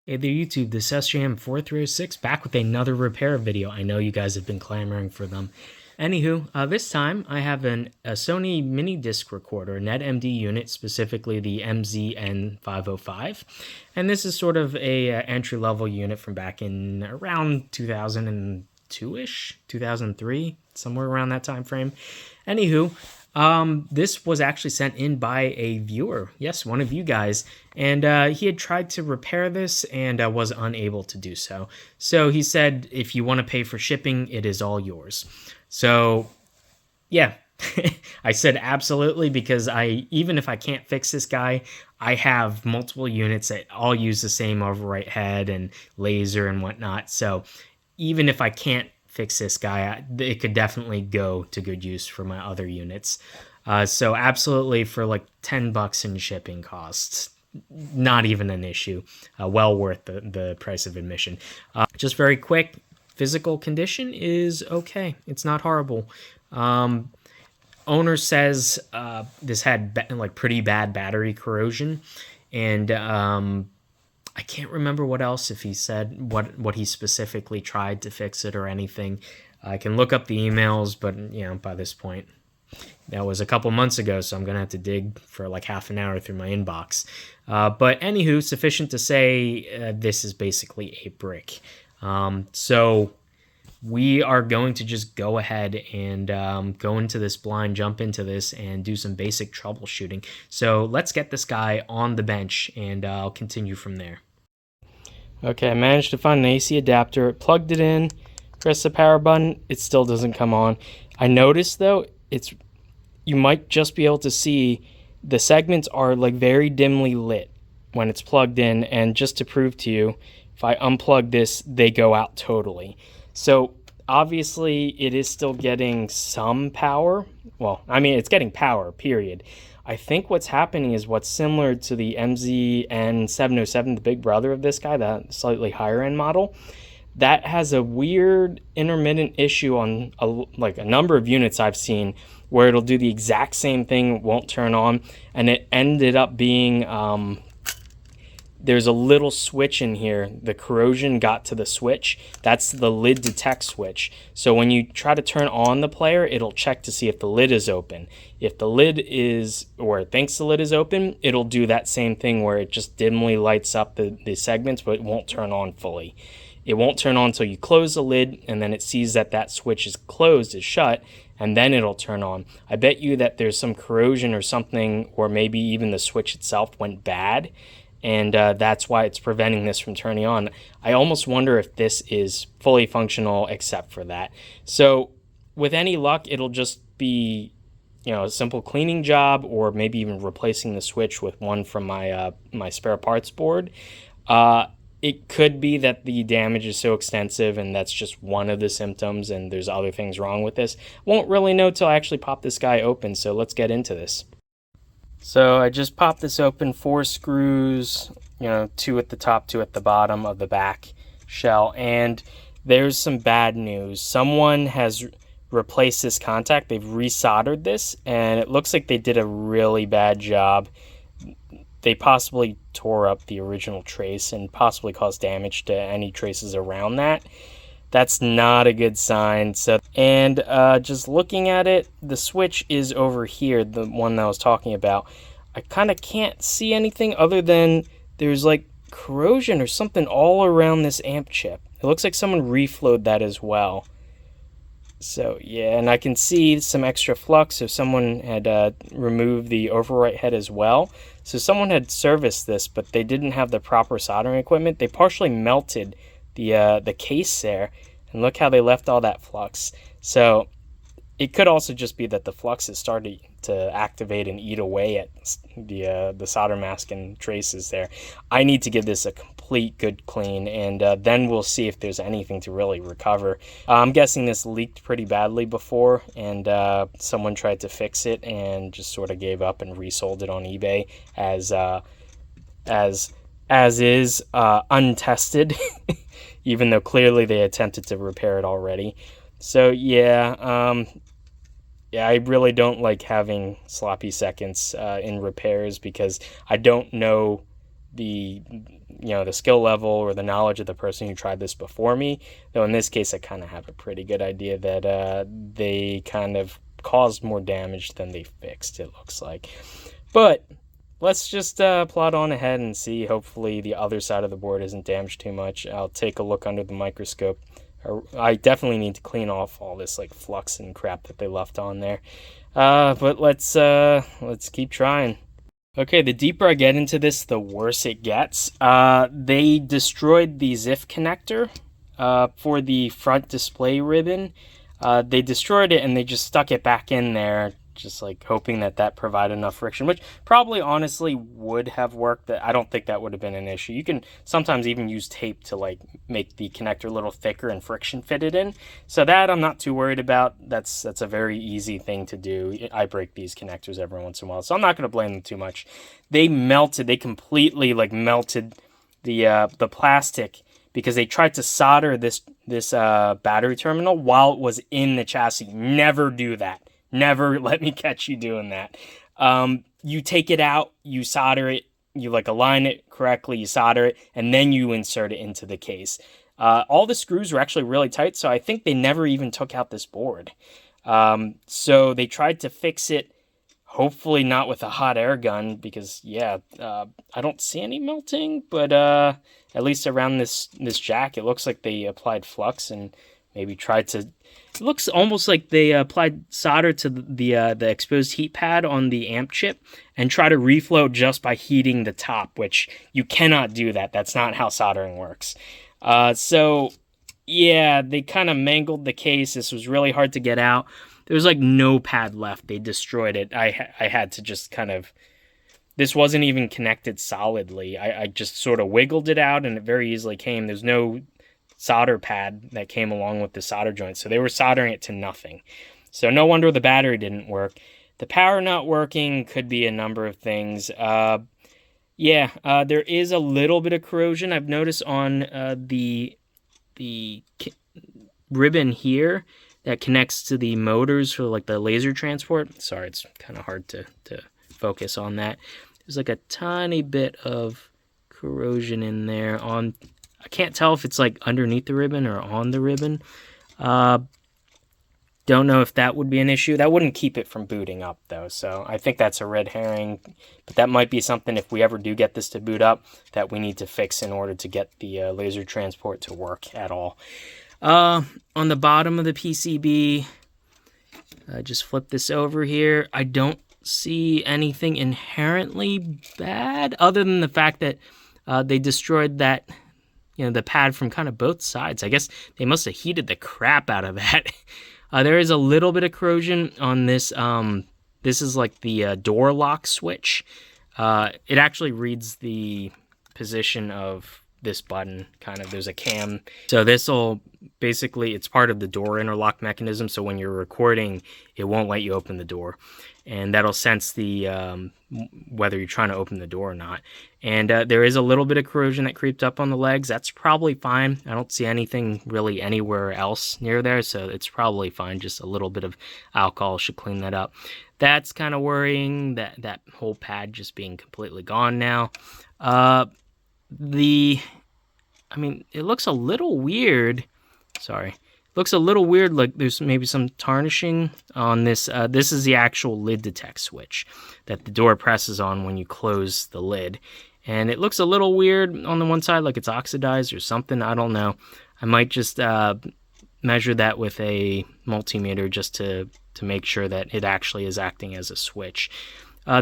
Hey there YouTube, this is sjm4306 back with another repair video. I know you guys have been clamoring for them. Anywho, this time I have a Sony Minidisc recorder, net MD unit, specifically the MZ-N505. And this is sort of a entry-level unit from back in around 2002-ish, 2003, somewhere around that time frame. Anywho, this was actually sent in by a viewer, yes, one of you guys, and he had tried to repair this and was unable to do so. So he said, if you want to pay for shipping, it is all yours. So, yeah, I said absolutely, because even if I can't fix this guy, I have multiple units that all use the same overwrite head and laser and whatnot. So even if I can't fix this guy, it could definitely go to good use for my other units. So absolutely, for like $10 in shipping costs, not even an issue. Well worth the price of admission. Just very quick, physical condition is okay. It's not horrible. Owner says this had like pretty bad battery corrosion, and I can't remember what else, if he said what he specifically tried to fix it or anything. I can look up the emails, but by this point, that was a couple months ago, so I'm gonna have to dig for like half an hour through my inbox. But anywho, sufficient to say, this is basically a brick. So we are going to just go ahead and go into this blind, jump into this, and do some basic troubleshooting. So let's get this guy on the bench, and I'll continue from there. Okay, I managed to find an AC adapter, plugged it in, press the power button, it still doesn't come on. I noticed though, you might just be able to see the segments are like very dimly lit when it's plugged in, and just to prove to you, if I unplug this, they go out totally. So obviously it is still getting some power. Well, I mean, it's getting power, period. I think what's happening is what's similar to the MZ-N505, the big brother of this guy, that slightly higher end model. That has a weird intermittent issue on like a number of units I've seen, where it'll do the exact same thing, won't turn on, and it ended up being there's a little switch in here. The corrosion got to the switch. That's the lid detect switch. So when you try to turn on the player, it'll check to see if the lid is open. If the lid is, or it thinks the lid is open, it'll do that same thing where it just dimly lights up the segments, but it won't turn on fully. It won't turn on until you close the lid, and then it sees that that switch is closed, is shut, and then it'll turn on. I bet you that there's some corrosion or something, or maybe even the switch itself went bad, and that's why it's preventing this from turning on. I almost wonder if this is fully functional except for that. So with any luck, it'll just be a simple cleaning job, or maybe even replacing the switch with one from my my spare parts board. It could be that the damage is so extensive and that's just one of the symptoms and there's other things wrong with this. Won't really know till I actually pop this guy open, so let's get into this. So I just popped this open, 4 screws, 2 at the top, 2 at the bottom of the back shell, and there's some bad news. Someone has replaced this contact. They've resoldered this, and it looks like they did a really bad job. They possibly tore up the original trace and possibly caused damage to any traces around that. That's not a good sign. So, and just looking at it, the switch is over here, the one that I was talking about. I kind of can't see anything other than there's like corrosion or something all around this amp chip. It looks like someone reflowed that as well. So yeah, and I can see some extra flux, so someone had removed the overwrite head as well. So someone had serviced this, but they didn't have the proper soldering equipment. They partially melted the case there, and look how they left all that flux. So it could also just be that the flux is starting to activate and eat away at the solder mask and traces there. I need to give this a complete good clean, and then we'll see if there's anything to really recover. I'm guessing this leaked pretty badly before, and someone tried to fix it and just sort of gave up and resold it on eBay as is, untested, even though clearly they attempted to repair it already. So yeah, I really don't like having sloppy seconds in repairs, because I don't know the the skill level or the knowledge of the person who tried this before me. Though in this case, I kind of have a pretty good idea that they kind of caused more damage than they fixed, it looks like. But let's just plot on ahead and see. Hopefully the other side of the board isn't damaged too much. I'll take a look under the microscope. I definitely need to clean off all this like flux and crap that they left on there. But let's keep trying. Okay, the deeper I get into this, the worse it gets. They destroyed the ZIF connector for the front display ribbon. They destroyed it and they just stuck it back in there, just like hoping that provided enough friction, which probably honestly would have worked. I don't think that would have been an issue. You can sometimes even use tape to like make the connector a little thicker and friction fit it in. So that I'm not too worried about. That's a very easy thing to do. I break these connectors every once in a while, so I'm not going to blame them too much. They completely like melted the plastic because they tried to solder this battery terminal while it was in the chassis. Never do that. Never let me catch you doing that. You take it out, you solder it, you like align it correctly, you solder it, and then you insert it into the case. All the screws were actually really tight, so I think they never even took out this board. So they tried to fix it, hopefully not with a hot air gun, because I don't see any melting, but at least around this jack, it looks like they applied flux and maybe tried to. It looks almost like they applied solder to the exposed heat pad on the amp chip and try to reflow just by heating the top, which you cannot do that. That's not how soldering works. So yeah, they kind of mangled the case. This was really hard to get out. There was like no pad left. They destroyed it. I had to just kind of. This wasn't even connected solidly. I just sort of wiggled it out and it very easily came. There's no solder pad that came along with the solder joint, so they were soldering it to nothing. So no wonder the battery didn't work. The power not working could be a number of things. There is a little bit of corrosion I've noticed on the ribbon here that connects to the motors for like the laser transport. Sorry, it's kind of hard to focus on that. There's like a tiny bit of corrosion in there on. I can't tell if it's like underneath the ribbon or on the ribbon. Don't know if that would be an issue. That wouldn't keep it from booting up though, so I think that's a red herring. But that might be something, if we ever do get this to boot up, that we need to fix in order to get the laser transport to work at all. On the bottom of the PCB, just flip this over here. I don't see anything inherently bad other than the fact that they destroyed that. The pad from kind of both sides. I guess they must have heated the crap out of that. There is a little bit of corrosion on this. This is like the door lock switch. It actually reads the position of this button, kind of. There's a cam. So this will basically, it's part of the door interlock mechanism. So when you're recording, it won't let you open the door. And that'll sense the whether you're trying to open the door or not. And there is a little bit of corrosion that creeped up on the legs. That's probably fine. I don't see anything really anywhere else near there, so it's probably fine. Just a little bit of alcohol should clean that up. That's kind of worrying, that whole pad just being completely gone now. It looks a little weird. Sorry. Looks a little weird, like there's maybe some tarnishing on this. This is the actual lid detect switch that the door presses on when you close the lid. And it looks a little weird on the one side, like it's oxidized or something. I don't know. I might just measure that with a multimeter just to make sure that it actually is acting as a switch.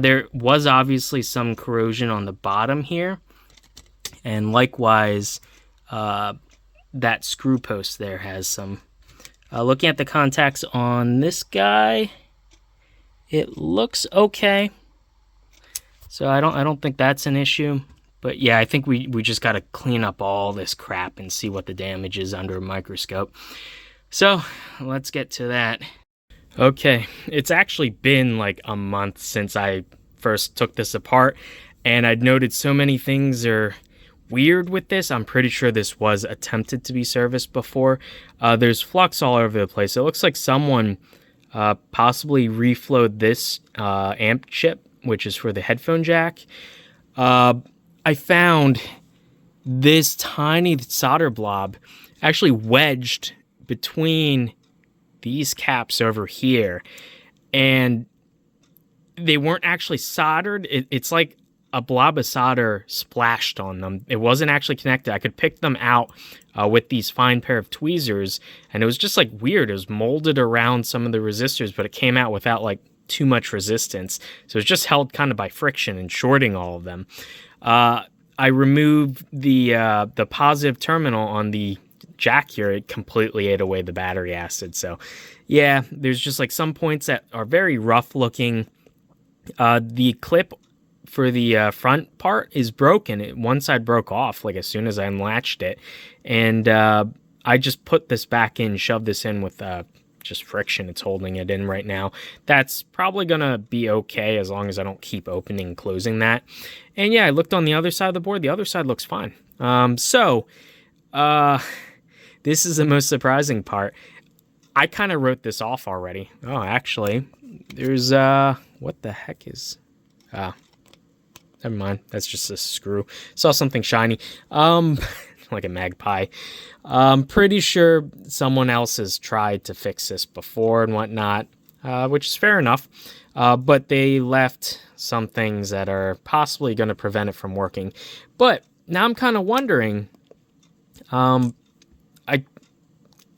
There was obviously some corrosion on the bottom here. And likewise, that screw post there has some. Looking at the contacts on this guy, it looks okay. So I don't think that's an issue. But yeah, I think we just got to clean up all this crap and see what the damage is under a microscope. So let's get to that. Okay, it's actually been like a month since I first took this apart, and I'd noted so many things are weird with this. I'm pretty sure this was attempted to be serviced before. There's flux all over the place. It looks like someone possibly reflowed this amp chip, which is for the headphone jack. I found this tiny solder blob actually wedged between these caps over here, and they weren't actually soldered. It's like a blob of solder splashed on them. It wasn't actually connected. I could pick them out with these fine pair of tweezers, and it was just like weird. It was molded around some of the resistors, but it came out without like too much resistance. So it was just held kind of by friction and shorting all of them. I removed the positive terminal on the jack here. It completely ate away the battery acid. So yeah, there's just like some points that are very rough looking. The clip for the front part is broken. One side broke off like as soon as I unlatched it, and I just put this back in, shoved this in with just friction. It's holding it in right now. That's probably gonna be okay as long as I don't keep opening and closing that. And yeah, I looked on the other side of the board. The other side looks fine. This is the most surprising part. I kind of wrote this off already. Oh, actually, there's what the heck is never mind. That's just a screw. Saw something shiny. Like a magpie. I'm pretty sure someone else has tried to fix this before and whatnot, which is fair enough. But they left some things that are possibly going to prevent it from working. But now I'm kind of wondering, I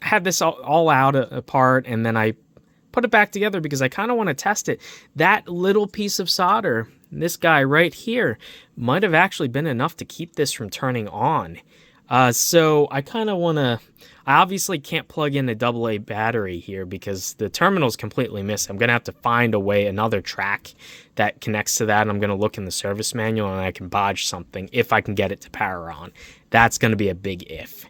had this all out apart, and then I put it back together because I kind of want to test it. That little piece of solder, this guy right here, might have actually been enough to keep this from turning on. So I kind of want to, I obviously can't plug in a AA battery here because the terminal's completely missing. I'm going to have to find a way, another track that connects to that. And I'm going to look in the service manual and I can bodge something if I can get it to power on. That's going to be a big if.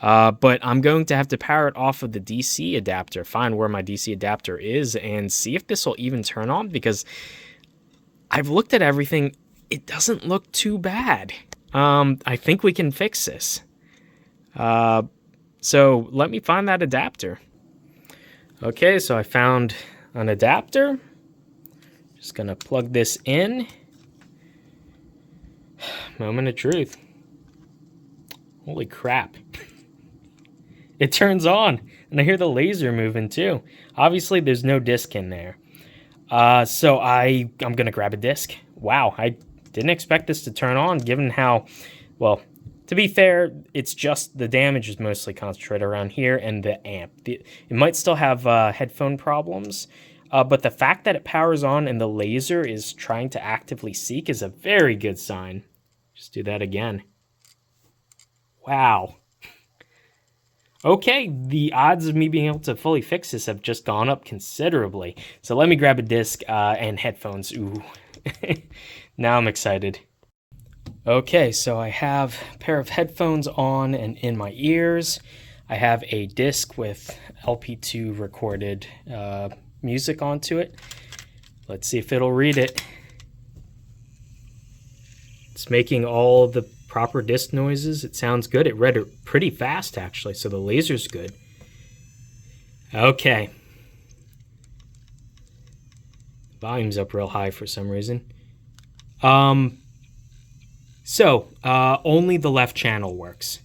But I'm going to have to power it off of the DC adapter, find where my DC adapter is, and see if this will even turn on, because I've looked at everything. It doesn't look too bad. I think we can fix this. So let me find that adapter. Okay, so I found an adapter. Just gonna plug this in. Moment of truth. Holy crap. It turns on, and I hear the laser moving too. Obviously, there's no disc in there. So I'm gonna grab a disc. Wow, I didn't expect this to turn on, given how, well, to be fair, it's just the damage is mostly concentrated around here and the amp. It might still have headphone problems, but the fact that it powers on and the laser is trying to actively seek is a very good sign. Just do that again. Wow. Okay, the odds of me being able to fully fix this have just gone up considerably. So let me grab a disc and headphones. Ooh. Now I'm excited. Okay, so I have a pair of headphones on and in my ears. I have a disc with LP2 recorded music onto it. Let's see if it'll read it. It's making all the proper disc noises. It sounds good. It read it pretty fast, actually, so the laser's good. Okay. Volume's up real high for some reason. Only the left channel works.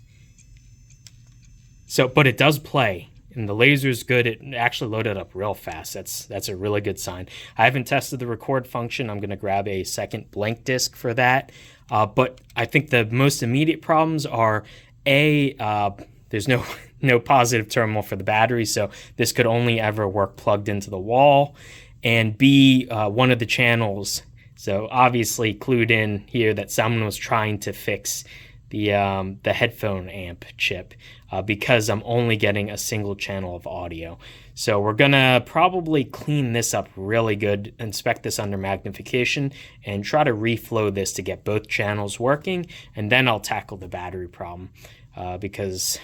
So, but it does play, and the laser's good. It actually loaded up real fast. That's a really good sign. I haven't tested the record function. I'm going to grab a second blank disc for that. But I think the most immediate problems are there's no positive terminal for the battery, so this could only ever work plugged into the wall. And B, one of the channels. So obviously clued in here that someone was trying to fix the headphone amp chip because I'm only getting a single channel of audio. So we're gonna probably clean this up really good, inspect this under magnification, and try to reflow this to get both channels working, and then I'll tackle the battery problem because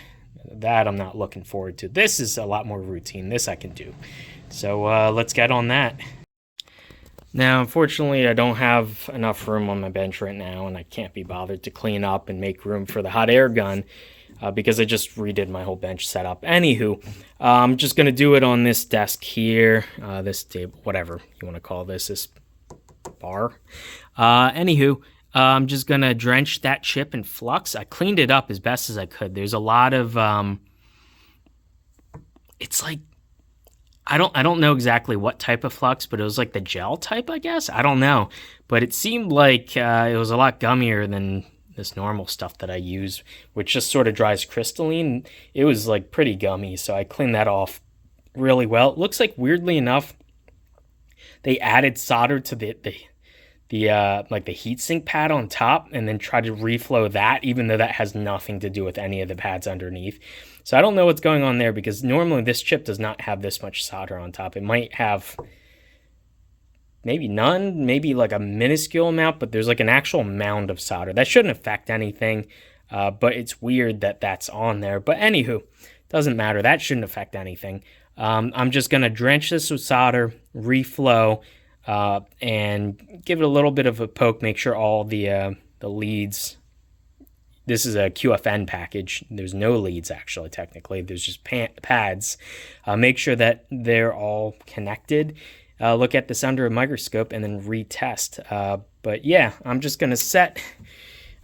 that I'm not looking forward to. This is a lot more routine. This I can do. So let's get on that. Now, unfortunately, I don't have enough room on my bench right now, and I can't be bothered to clean up and make room for the hot air gun because I just redid my whole bench setup. Anywho, I'm just going to do it on this desk here, this table, whatever you want to call this bar. Anywho, I'm just going to drench that chip in flux. I cleaned it up as best as I could. There's a lot of, it's like, I don't know exactly what type of flux, but it was like the gel type, I guess. I don't know. But it seemed like it was a lot gummier than this normal stuff that I use, which just sort of dries crystalline. It was like pretty gummy, so I cleaned that off really well. It looks like, weirdly enough, they added solder to the like the heatsink pad on top and then tried to reflow that, even though that has nothing to do with any of the pads underneath. So I don't know what's going on there, because normally this chip does not have this much solder on top. It might have maybe none, maybe like a minuscule amount, but there's like an actual mound of solder. That shouldn't affect anything, but it's weird that that's on there. But anywho, doesn't matter. That shouldn't affect anything. I'm just going to drench this with solder, reflow, and give it a little bit of a poke, make sure all the leads, this is a QFN package, there's no leads actually, technically, there's just pads, make sure that they're all connected, look at this under a microscope, and then retest. But yeah, I'm just going to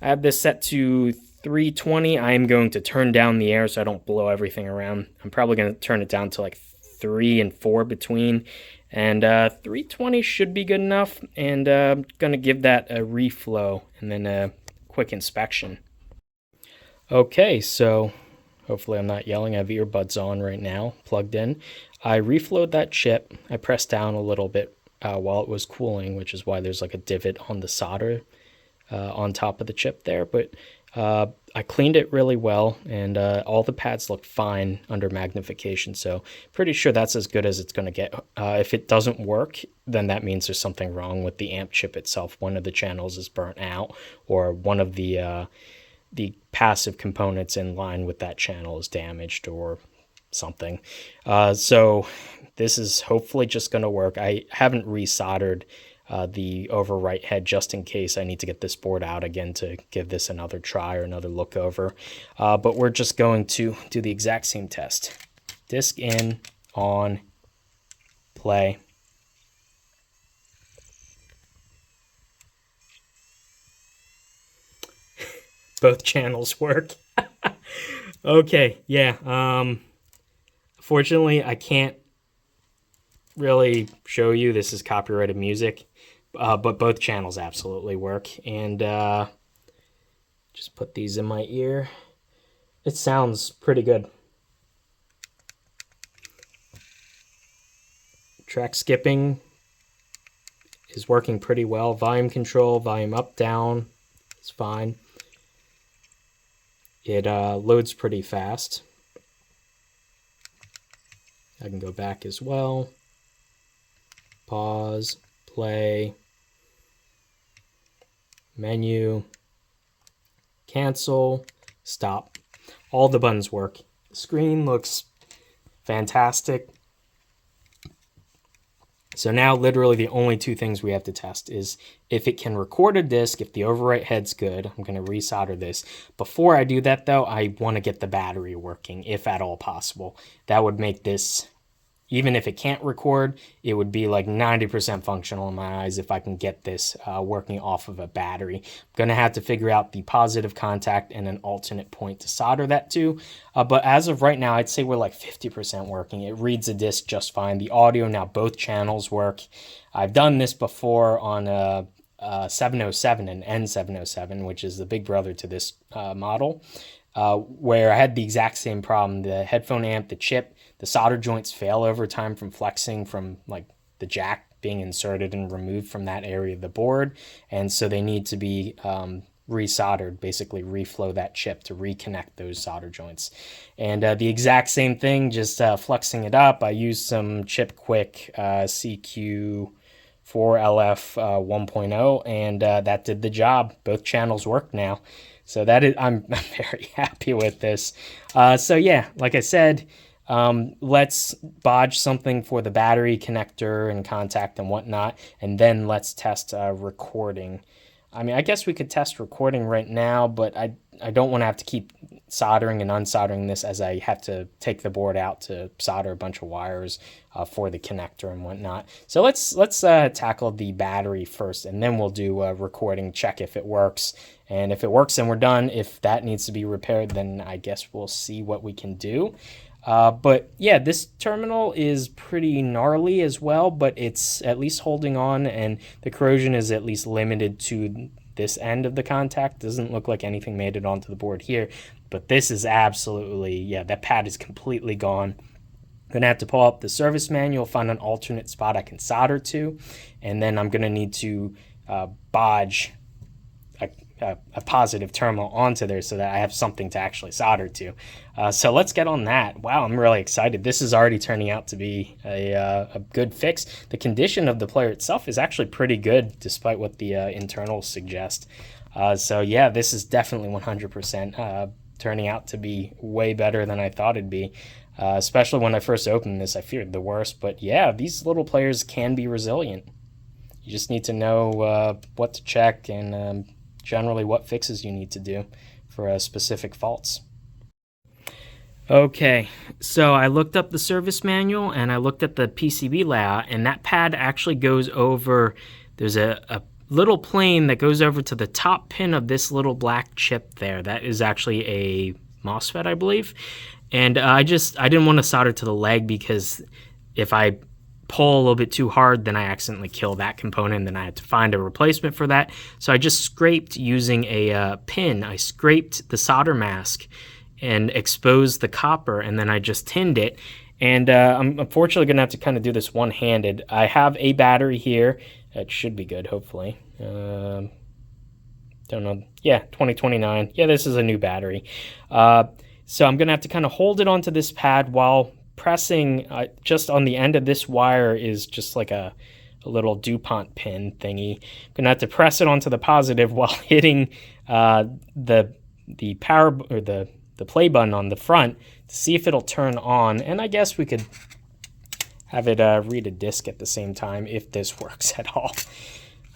I have this set to 320. I am going to turn down the air so I don't blow everything around. I'm probably going to turn it down to like 3 and 4 between, and 320 should be good enough, and I'm going to give that a reflow and then a quick inspection. Okay, so hopefully I'm not yelling. I have earbuds on right now, plugged in. I reflowed that chip. I pressed down a little bit while it was cooling, which is why there's like a divot on the solder on top of the chip there, but I cleaned it really well, and all the pads look fine under magnification, so pretty sure that's as good as it's going to get. If it doesn't work, then that means there's something wrong with the amp chip itself. One of the channels is burnt out, or one of the passive components in line with that channel is damaged or something. So this is hopefully just going to work. I haven't resoldered the overwrite head just in case I need to get this board out again to give this another try or another look over. But we're just going to do the exact same test. Disc in, on, play. Both channels work. Okay, yeah. Fortunately, I can't really show you. This is copyrighted music. But both channels absolutely work. And just put these in my ear. It sounds pretty good. Track skipping is working pretty well. Volume control, volume up, down, it's fine. It loads pretty fast. I can go back as well. Pause, play, menu, cancel, stop. All the buttons work. Screen looks fantastic. So now literally the only two things we have to test is if it can record a disc, if the overwrite head's good. I'm going to resolder this. Before I do that though, I want to get the battery working, if at all possible. That would make this, even if it can't record, it would be like 90% functional in my eyes if I can get this working off of a battery. I'm going to have to figure out the positive contact and an alternate point to solder that to. But as of right now, I'd say we're like 50% working. It reads the disc just fine. The audio, now both channels work. I've done this before on a 707, an N707, which is the big brother to this model, where I had the exact same problem. The headphone amp, the chip, the solder joints fail over time from flexing from like the jack being inserted and removed from that area of the board. And so they need to be resoldered, basically reflow that chip to reconnect those solder joints. And the exact same thing, just flexing it up. I used some Chip Quick CQ4LF 1.0, and that did the job. Both channels work now. So that is, I'm very happy with this. So yeah, like I said, let's bodge something for the battery connector and contact and whatnot, and then let's test recording. I mean, I guess we could test recording right now, but I don't want to have to keep soldering and unsoldering this as I have to take the board out to solder a bunch of wires for the connector and whatnot. So let's tackle the battery first, and then we'll do a recording, check if it works. And if it works, then we're done. If that needs to be repaired, then I guess we'll see what we can do. But yeah, this terminal is pretty gnarly as well, but it's at least holding on, and the corrosion is at least limited to this end of the contact. Doesn't look like anything made it onto the board here, but this is absolutely, yeah, that pad is completely gone. Gonna have to pull up the service manual, find an alternate spot I can solder to, and then I'm gonna need to bodge a positive terminal onto there so that I have something to actually solder to. So let's get on that. Wow, I'm really excited. This is already turning out to be a good fix. The condition of the player itself is actually pretty good, despite what the internals suggest. So yeah, this is definitely 100% turning out to be way better than I thought it'd be. Especially when I first opened this, I feared the worst. But yeah, these little players can be resilient. You just need to know what to check and generally what fixes you need to do for specific faults. Okay, so I looked up the service manual and I looked at the PCB layout, and that pad actually goes over, there's a little plane that goes over to the top pin of this little black chip there. That is actually a MOSFET, I believe. And I didn't want to solder to the leg, because if I pull a little bit too hard, then I accidentally kill that component, and then I had to find a replacement for that. So I just scraped using a pin. I scraped the solder mask and exposed the copper, and then I just tinned it. And I'm unfortunately going to have to kind of do this one-handed. I have a battery here. It should be good, hopefully. Don't know. Yeah, 2029. Yeah, this is a new battery. So I'm going to have to kind of hold it onto this pad while pressing. Just on the end of this wire is just like a little DuPont pin thingy. I'm going to have to press it onto the positive while hitting the power, or the play button on the front to see if it'll turn on. And I guess we could have it read a disc at the same time if this works at all.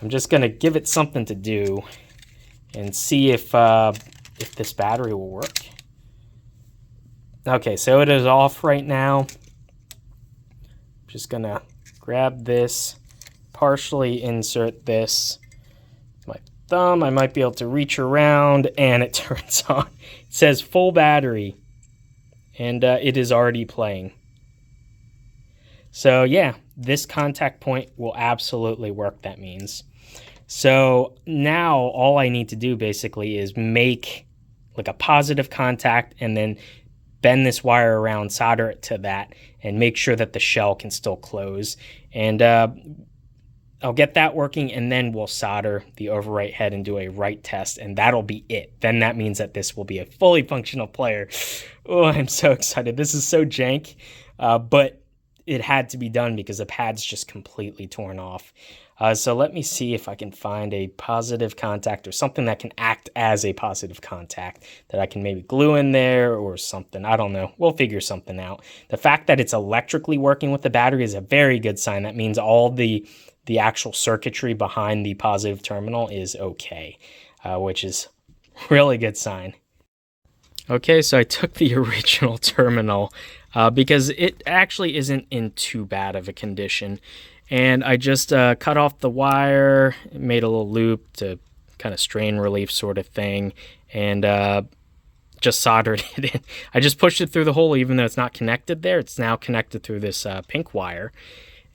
I'm just going to give it something to do and see if this battery will work. Okay, so it is off right now. Just gonna grab this, partially insert this with my thumb. I might be able to reach around, and it turns on. It says full battery, and it is already playing. So yeah, this contact point will absolutely work, that means. So now all I need to do basically is make like a positive contact, and then bend this wire around, solder it to that, and make sure that the shell can still close. And I'll get that working, and then we'll solder the overwrite head and do a write test, and that'll be it. Then that means that this will be a fully functional player. Oh, I'm so excited. This is so jank, but it had to be done because the pad's just completely torn off. So let me see if I can find a positive contact or something that can act as a positive contact that I can maybe glue in there or something. I don't know. We'll figure something out. The fact that it's electrically working with the battery is a very good sign. That means all the actual circuitry behind the positive terminal is okay, which is really good sign. Okay, so I took the original terminal because it actually isn't in too bad of a condition. And I just cut off the wire, made a little loop to kind of strain relief sort of thing, and just soldered it in. I just pushed it through the hole, even though it's not connected there. It's now connected through this pink wire.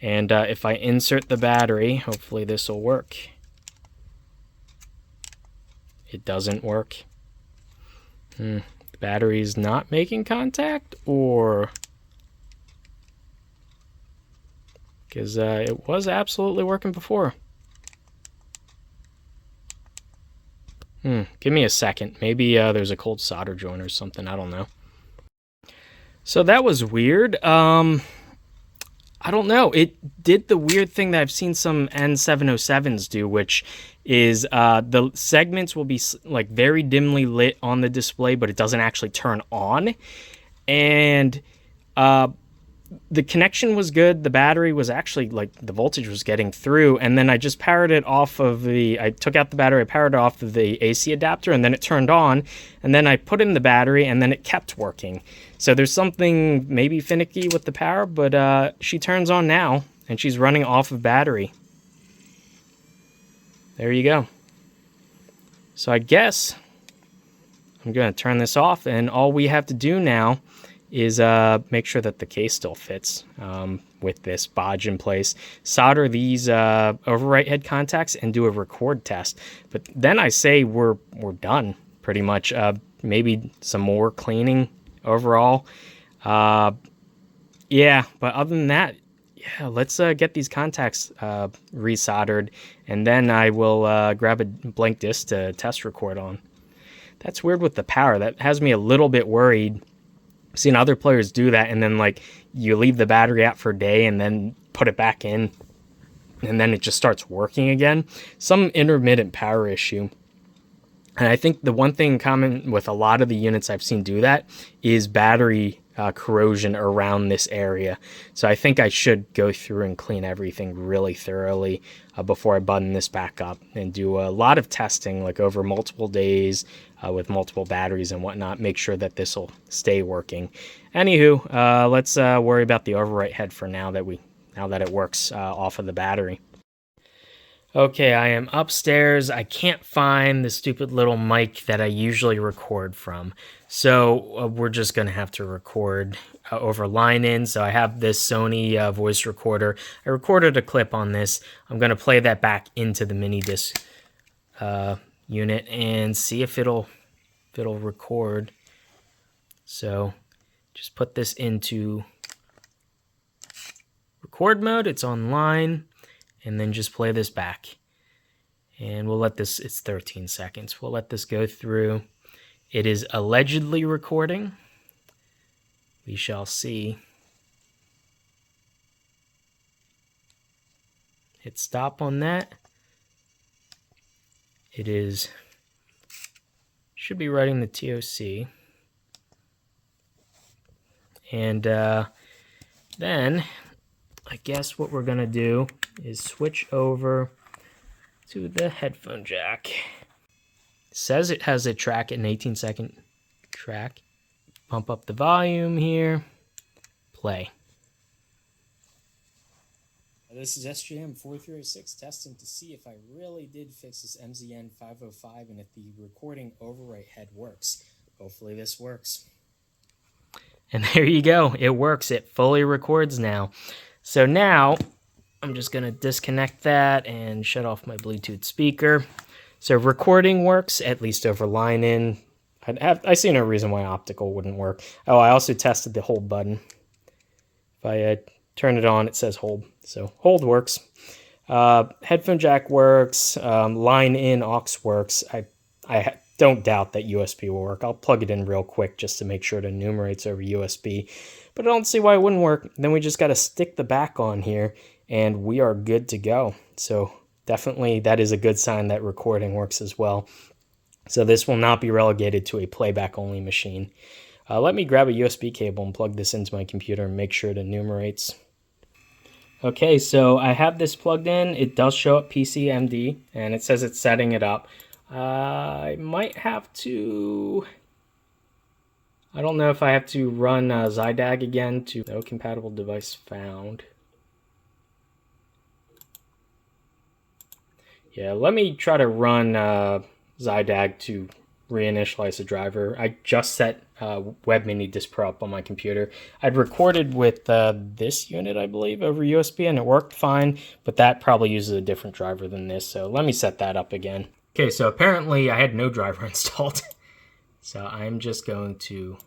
And if I insert the battery, hopefully this will work. It doesn't work. The battery's not making contact, or... because it was absolutely working before. Give me a second. Maybe there's a cold solder joint or something. I don't know. So that was weird. I don't know. It did the weird thing that I've seen some N707s do, which is the segments will be like very dimly lit on the display, but it doesn't actually turn on. And the connection was good. The battery was actually, like, the voltage was getting through, and then I just powered it off of I took out the battery, I powered it off of the AC adapter, and then it turned on, and then I put in the battery, and then it kept working. So there's something maybe finicky with the power, but she turns on now, and she's running off of battery. There you go. So I guess I'm going to turn this off, and all we have to do now is make sure that the case still fits with this bodge in place. Solder these overwrite head contacts and do a record test. But then I say we're done pretty much. Maybe some more cleaning overall. Yeah, but other than that, yeah, let's get these contacts resoldered, and then I will grab a blank disc to test record on. That's weird with the power. That has me a little bit worried. I've seen other players do that, and then, like, you leave the battery out for a day and then put it back in, and then it just starts working again. Some intermittent power issue. And I think the one thing common with a lot of the units I've seen do that is battery corrosion around this area. So I think I should go through and clean everything really thoroughly before I button this back up and do a lot of testing, like over multiple days with multiple batteries and whatnot. Make sure that this will stay working. Anywho, let's worry about the overwrite head for now that it works off of the battery. Okay, I am upstairs. I can't find the stupid little mic that I usually record from. So we're just going to have to record over line-in. So I have this Sony voice recorder. I recorded a clip on this. I'm going to play that back into the Minidisc unit and see if it'll record. So just put this into record mode. It's online. And then just play this back. And we'll let this, it's 13 seconds. We'll let this go through. It is allegedly recording. We shall see. Hit stop on that. It is, should be writing the TOC. And then I guess what we're going to do is switch over to the headphone jack. It says it has a track, an 18-second track. Pump up the volume here. Play. This is SJM4306 testing to see if I really did fix this MZ-N505 and if the recording overwrite head works. Hopefully this works. And there you go. It works. It fully records now. So now I'm just going to disconnect that and shut off my Bluetooth speaker. So recording works, at least over line-in. I see no reason why optical wouldn't work. Oh, I also tested the hold button. If I turn it on, it says hold. So hold works. Headphone jack works. Line-in aux works. I don't doubt that USB will work. I'll plug it in real quick just to make sure it enumerates over USB. But I don't see why it wouldn't work. Then we just got to stick the back on here, and we are good to go. So definitely that is a good sign that recording works as well. So this will not be relegated to a playback-only machine. Let me grab a USB cable and plug this into my computer and make sure it enumerates. Okay, so I have this plugged in. It does show up PCMD, and it says it's setting it up. I might have to... I don't know if I have to run Zydag again to no compatible device found. Yeah, let me try to run Zydag to reinitialize the driver. I just set Web Minidisc Pro up on my computer. I'd recorded with this unit, I believe, over USB, and it worked fine, but that probably uses a different driver than this, so let me set that up again. Okay, so apparently I had no driver installed. So I'm just going to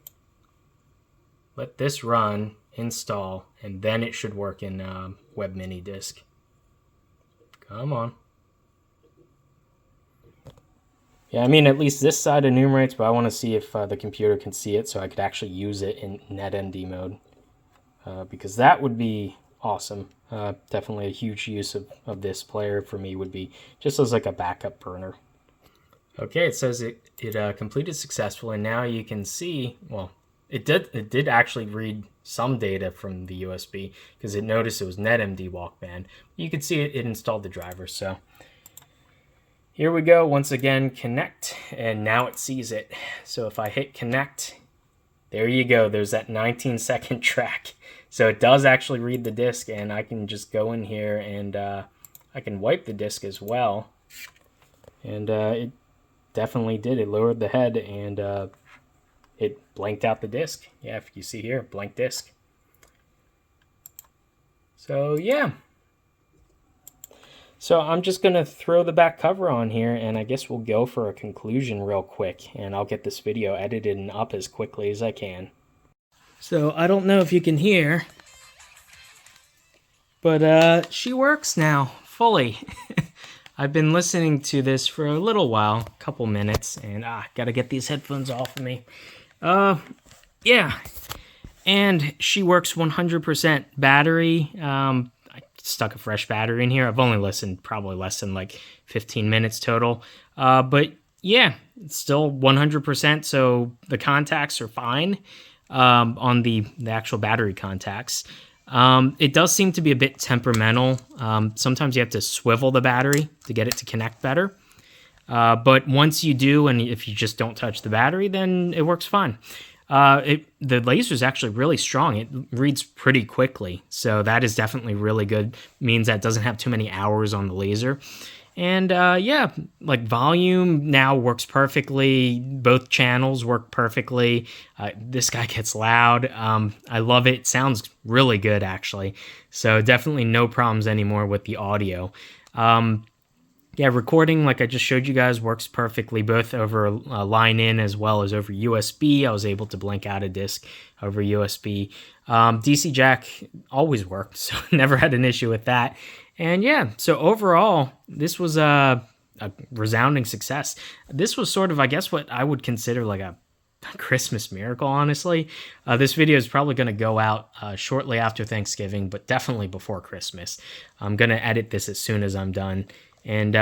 let this run, install, and then it should work in Web Minidisc. Come on. Yeah, I mean, at least this side enumerates, but I want to see if the computer can see it so I could actually use it in NetND mode. Because that would be awesome. Definitely a huge use of this player for me would be just as like a backup burner. Okay, it says it completed successfully, and now you can see, well, it did actually read some data from the USB because it noticed it was NetMD Walkman. You could see it installed the driver. So here we go. Once again, connect, and now it sees it. So if I hit connect, there you go. There's that 19-second track. So it does actually read the disc, and I can just go in here and I can wipe the disc as well. And it definitely did. It lowered the head and it blanked out the disc. Yeah, if you see here, blank disc. So yeah. So I'm just going to throw the back cover on here, and I guess we'll go for a conclusion real quick, and I'll get this video edited and up as quickly as I can. So I don't know if you can hear, but she works now, fully. I've been listening to this for a little while, a couple minutes, and gotta get these headphones off of me. Yeah, and she works 100% battery. I stuck a fresh battery in here. I've only listened probably less than like 15 minutes total. But yeah, it's still 100%, so the contacts are fine on the actual battery contacts. It does seem to be a bit temperamental. Sometimes you have to swivel the battery to get it to connect better. But once you do, and if you just don't touch the battery, then it works fine. The laser is actually really strong. It reads pretty quickly, so that is definitely really good. Means that it doesn't have too many hours on the laser. And yeah, like volume now works perfectly. Both channels work perfectly. This guy gets loud. I love it. Sounds really good, actually. So definitely no problems anymore with the audio. Yeah, recording, like I just showed you guys, works perfectly, both over line in as well as over USB. I was able to blink out a disc over USB. DC jack always worked, so never had an issue with that. And yeah, so overall, this was a resounding success. This was sort of, I guess, what I would consider like a Christmas miracle, honestly. This video is probably going to go out shortly after Thanksgiving, but definitely before Christmas. I'm going to edit this as soon as I'm done. And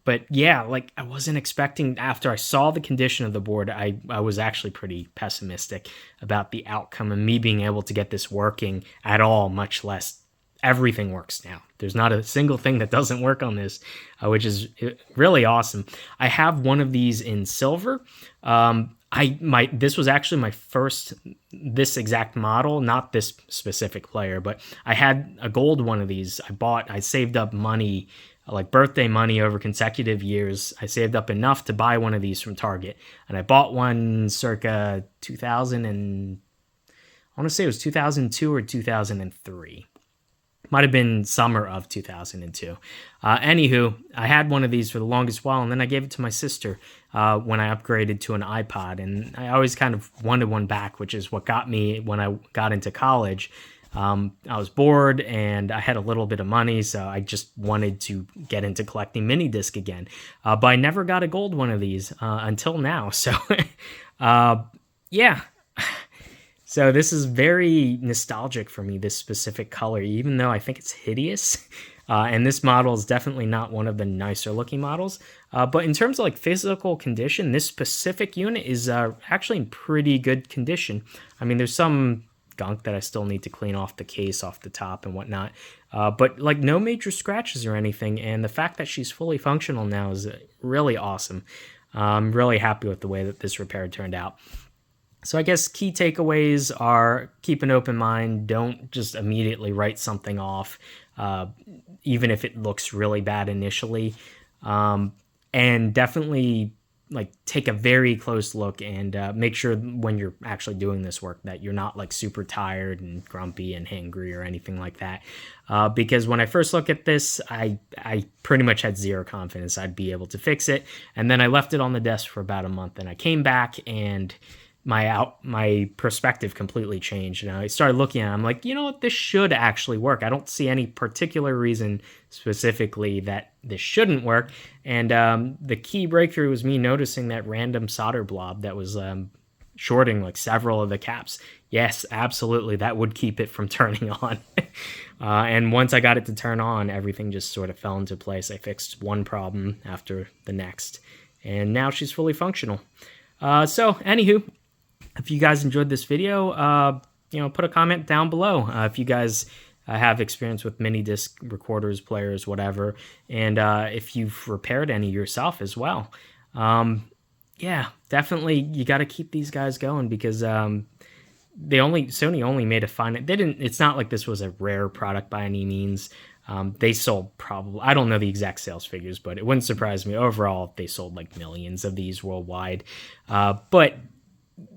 but yeah, like I wasn't expecting, after I saw the condition of the board, I was actually pretty pessimistic about the outcome and me being able to get this working at all, much less everything works now. There's not a single thing that doesn't work on this, which is really awesome. I have one of these in silver. This was actually my first, this exact model, not this specific player, but I had a gold one of these. I saved up money, like birthday money over consecutive years. I saved up enough to buy one of these from Target, and I bought one circa 2000 and I want to say it was 2002 or 2003. Might have been summer of 2002. Anywho, I had one of these for the longest while, and then I gave it to my sister when I upgraded to an iPod, and I always kind of wanted one back, which is what got me when I got into college. I was bored, and I had a little bit of money, so I just wanted to get into collecting Minidisc again. But I never got a gold one of these until now, so yeah. So this is very nostalgic for me, this specific color, even though I think it's hideous. And this model is definitely not one of the nicer looking models. But in terms of like physical condition, this specific unit is actually in pretty good condition. I mean, there's some gunk that I still need to clean off the case, off the top and whatnot. But like no major scratches or anything. And the fact that she's fully functional now is really awesome. I'm really happy with the way that this repair turned out. So I guess key takeaways are keep an open mind. Don't just immediately write something off, even if it looks really bad initially. And definitely like take a very close look and make sure when you're actually doing this work that you're not like super tired and grumpy and hangry or anything like that. Because when I first looked at this, I pretty much had zero confidence I'd be able to fix it. And then I left it on the desk for about a month, and I came back and my perspective completely changed. And I started looking at it, I'm like, you know what, this should actually work. I don't see any particular reason specifically that this shouldn't work. And the key breakthrough was me noticing that random solder blob that was shorting like several of the caps. Yes, absolutely, that would keep it from turning on. And once I got it to turn on, everything just sort of fell into place. I fixed one problem after the next, and now she's fully functional. So anywho, if you guys enjoyed this video, put a comment down below if you guys have experience with mini disc recorders, players, whatever, and if you've repaired any yourself as well. Yeah, definitely you got to keep these guys going because Sony only made a fine. They didn't. It's not like this was a rare product by any means. They sold probably, I don't know the exact sales figures, but it wouldn't surprise me. Overall, they sold like millions of these worldwide. But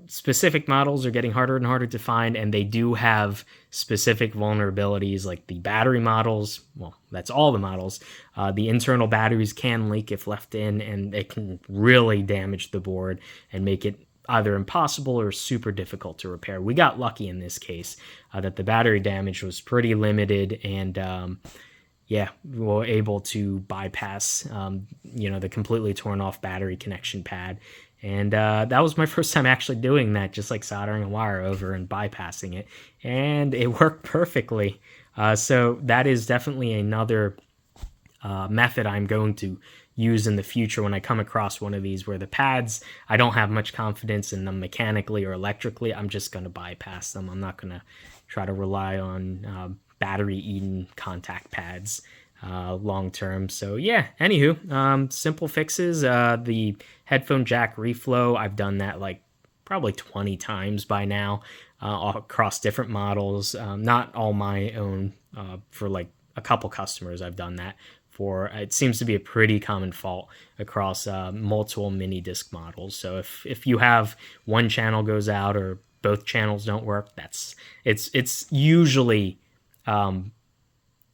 specific models are getting harder and harder to find, and they do have specific vulnerabilities like the battery models. Well, that's all the models. The internal batteries can leak if left in, and it can really damage the board and make it either impossible or super difficult to repair. We got lucky in this case that the battery damage was pretty limited, and yeah, we were able to bypass the completely torn off battery connection pad. And that was my first time actually doing that, just like soldering a wire over and bypassing it. And it worked perfectly. So that is definitely another method I'm going to use in the future when I come across one of these where the pads, I don't have much confidence in them mechanically or electrically. I'm just going to bypass them. I'm not going to try to rely on battery-eaten contact pads long term. So yeah, anywho, simple fixes. The headphone jack reflow, I've done that like probably 20 times by now across different models. Not all my own, for like a couple customers I've done that for. It seems to be a pretty common fault across multiple mini disc models. So if you have one channel goes out or both channels don't work, it's usually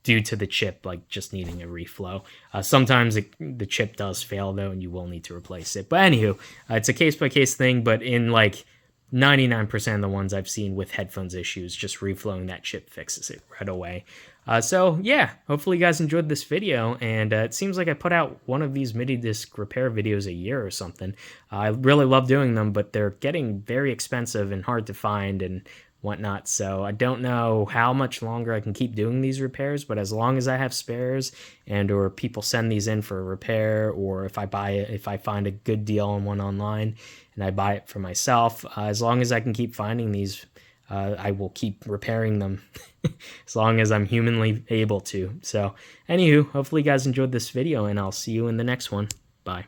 due to the chip, like just needing a reflow. Sometimes the chip does fail though, and you will need to replace it. But anywho, it's a case-by-case thing, but in like 99% of the ones I've seen with headphones issues, just reflowing that chip fixes it right away. So yeah, hopefully you guys enjoyed this video, and it seems like I put out one of these mini disc repair videos a year or something. I really love doing them, but they're getting very expensive and hard to find and whatnot, so I don't know how much longer I can keep doing these repairs, but as long as I have spares and or people send these in for a repair, or if I buy it, if I find a good deal on one online and I buy it for myself, as long as I can keep finding these, I will keep repairing them as long as I'm humanly able to. So anywho, hopefully you guys enjoyed this video, and I'll see you in the next one. Bye.